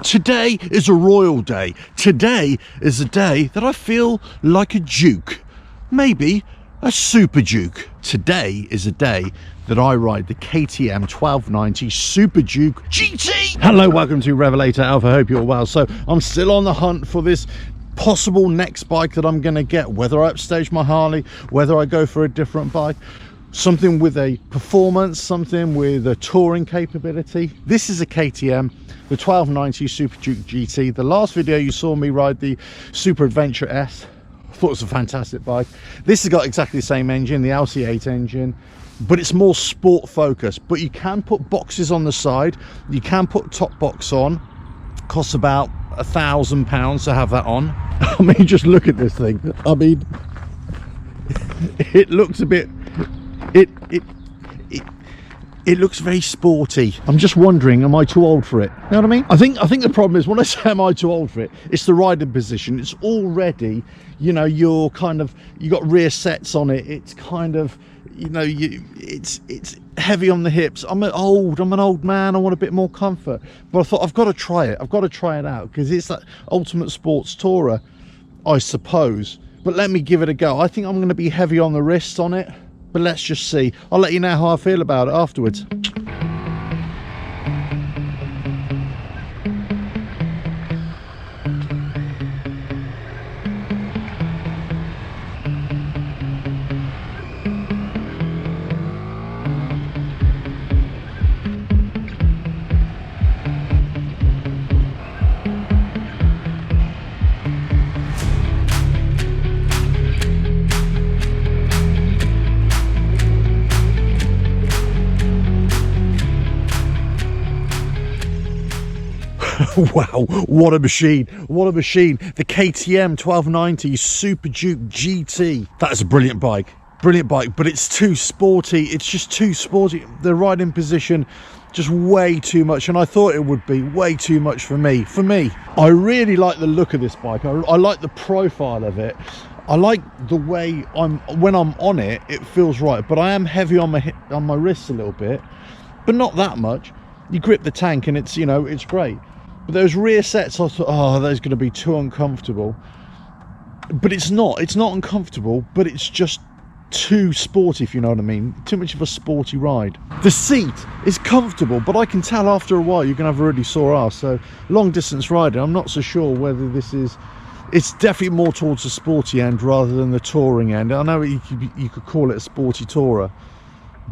Today is a royal day. Today is a day that I feel like a duke. Maybe a super duke. Today is a day that I ride the KTM 1290 Super Duke GT. Hello, welcome to RevelatorAlf. I hope you're well. So I'm still on the hunt for this possible next bike that I'm going to get, whether I upstage my Harley, whether I go for a different bike. Something with a performance, something with a touring capability. This is a KTM, the 1290 Super Duke GT. The last video you saw me ride the Super Adventure S. I thought it was a fantastic bike. This has got exactly the same engine, the LC8 engine, but it's more sport focused. But you can put boxes on the side, you can put top box on. Costs about £1,000 to have that on. I mean, just look at this thing. I mean, it looks a bit, it looks very sporty. I'm just wondering, am I too old for it? You know what I mean? I think the problem is, when I say am I too old for it, it's the riding position. It's already, you know, you got rear sets on it. It's kind of, you know, it's heavy on the hips. I'm an old man. I want a bit more comfort. But I thought, I've got to try it. I've got to try it out, because it's that ultimate sports tourer, I suppose. But let me give it a go. I think I'm going to be heavy on the wrists on it. But let's just see. I'll let you know how I feel about it afterwards. Wow, what a machine, what a machine. The KTM 1290 Super Duke GT. That is a brilliant bike, but it's too sporty. It's just too sporty. The riding position, just way too much, and I thought it would be way too much for me. I really like the look of this bike. I like the profile of it. I like the way when I'm on it, it feels right, but I am heavy on my wrists a little bit, but not that much. You grip the tank and it's, you know, it's great. But those rear sets, I thought, oh, those going to be too uncomfortable. But it's not uncomfortable, but it's just too sporty, if you know what I mean. Too much of a sporty ride. The seat is comfortable, but I can tell after a while you're going to have a really sore ass. So long distance riding, I'm not so sure whether this is, it's definitely more towards the sporty end rather than the touring end. I know you could call it a sporty tourer,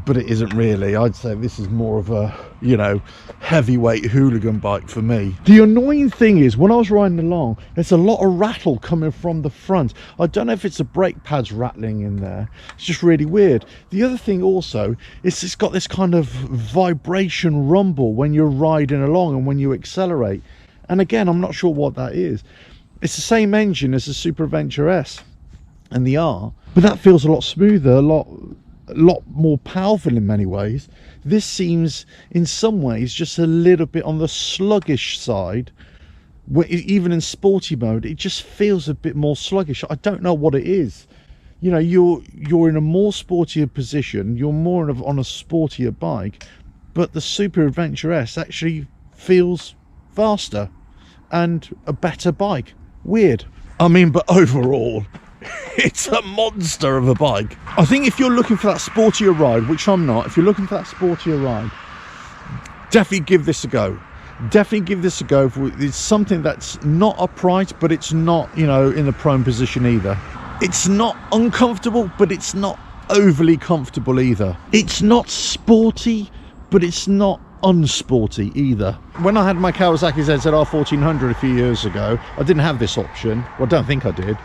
but it isn't really. I'd say this is more of a, you know, heavyweight hooligan bike for me. The annoying thing is, when I was riding along, there's a lot of rattle coming from the front. I don't know if it's the brake pads rattling in there. It's just really weird. The other thing also is it's got this kind of vibration rumble when you're riding along and when you accelerate. And again, I'm not sure what that is. It's the same engine as the Super Adventure S and the R, but that feels a lot smoother, a lot more powerful in many ways. This seems in some ways just a little bit on the sluggish side. Even in sporty mode, it just feels a bit more sluggish. I don't know what it is. You know, you're in a more sportier position, you're more on a sportier bike, but the Super Adventure S actually feels faster and a better bike. Weird. I mean, but overall, it's a monster of a bike. I think if you're looking for that sportier ride, which I'm not, if you're looking for that sportier ride, definitely give this a go. Definitely give this a go. It's something that's not upright, but it's not, you know, in the prone position either. It's not uncomfortable, but it's not overly comfortable either. It's not sporty, but it's not unsporty either. When I had my Kawasaki ZZR 1400 a few years ago, I didn't have this option. Well, I don't think I did.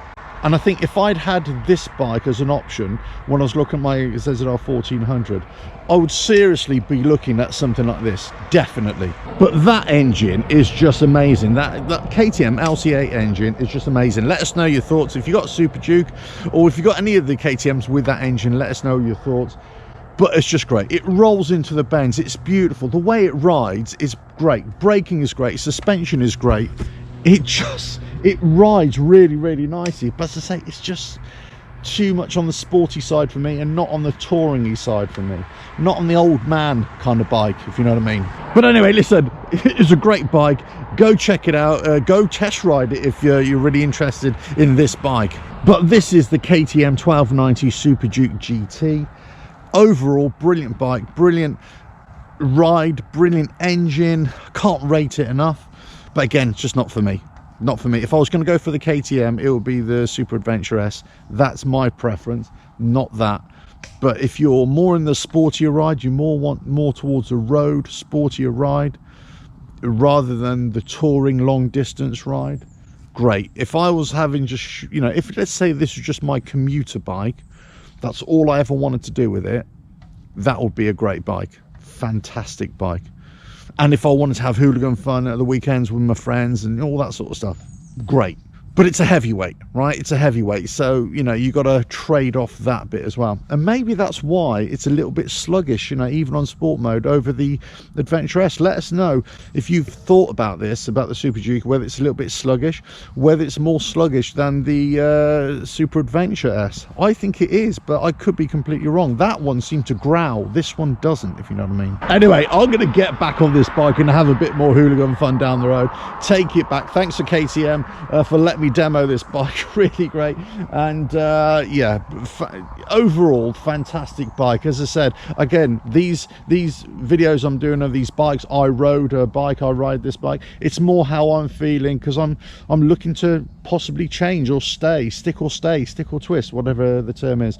And I think if I'd had this bike as an option when I was looking at my ZZR 1400, I would seriously be looking at something like this, definitely. But that engine is just amazing. That KTM LC8 engine is just amazing. Let us know your thoughts. If you got a Super Duke, or if you got any of the KTMs with that engine, let us know your thoughts. But it's just great. It rolls into the bends. It's beautiful. The way it rides is great. Braking is great. Suspension is great. It rides really, really nicely. But as I say, it's just too much on the sporty side for me, and not on the touring-y side for me. Not on the old man kind of bike, if you know what I mean. But anyway, listen, it's a great bike. Go check it out. Go test ride it if you're really interested in this bike. But this is the KTM 1290 Super Duke GT. Overall, brilliant bike, brilliant ride, brilliant engine. Can't rate it enough. But again, it's just not for me. Not for me. If I was going to go for the KTM, it would be the Super Adventure S. That's my preference, not that. But if you're more in the sportier ride, you want more towards a road sportier ride rather than the touring long distance ride, great. If I was having just, you know, if let's say this was just my commuter bike, that's all I ever wanted to do with it, that would be a great bike. Fantastic bike. And if I wanted to have hooligan fun at the weekends with my friends and all that sort of stuff, great. But it's a heavyweight, right? It's a heavyweight, so you know you got to trade off that bit as well. And maybe that's why it's a little bit sluggish, you know, even on sport mode over the Adventure S. Let us know if you've thought about this, about the Super Duke, whether it's a little bit sluggish, whether it's more sluggish than the Super Adventure S. I think it is, but I could be completely wrong. That one seemed to growl, this one doesn't, if you know what I mean. Anyway, I'm going to get back on this bike and have a bit more hooligan fun down the road. Take it back. Thanks to KTM for letting me demo this bike. Really great. And yeah, overall fantastic bike. As I said, again, these videos I'm doing of these bikes, I rode a bike, I ride this bike, it's more how I'm feeling, because I'm looking to possibly change or stay, stick or twist, whatever the term is.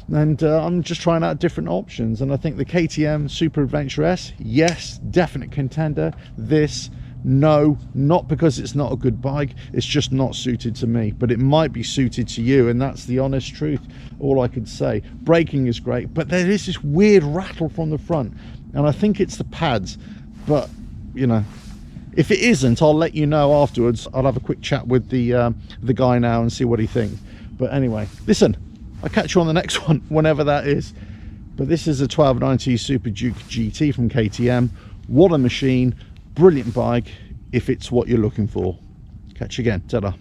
And I'm just trying out different options, and I think the KTM Super Adventure S, yes, definite contender. This, no, not because it's not a good bike, it's just not suited to me, but it might be suited to you, and that's the honest truth, all I could say. Braking is great, but there is this weird rattle from the front, and I think it's the pads, but you know, if it isn't, I'll let you know afterwards. I'll have a quick chat with the guy now and see what he thinks. But anyway, listen, I'll catch you on the next one, whenever that is. But this is a 1290 Super Duke GT from KTM. What a machine. Brilliant bike if it's what you're looking for. Catch you again. Ta-da.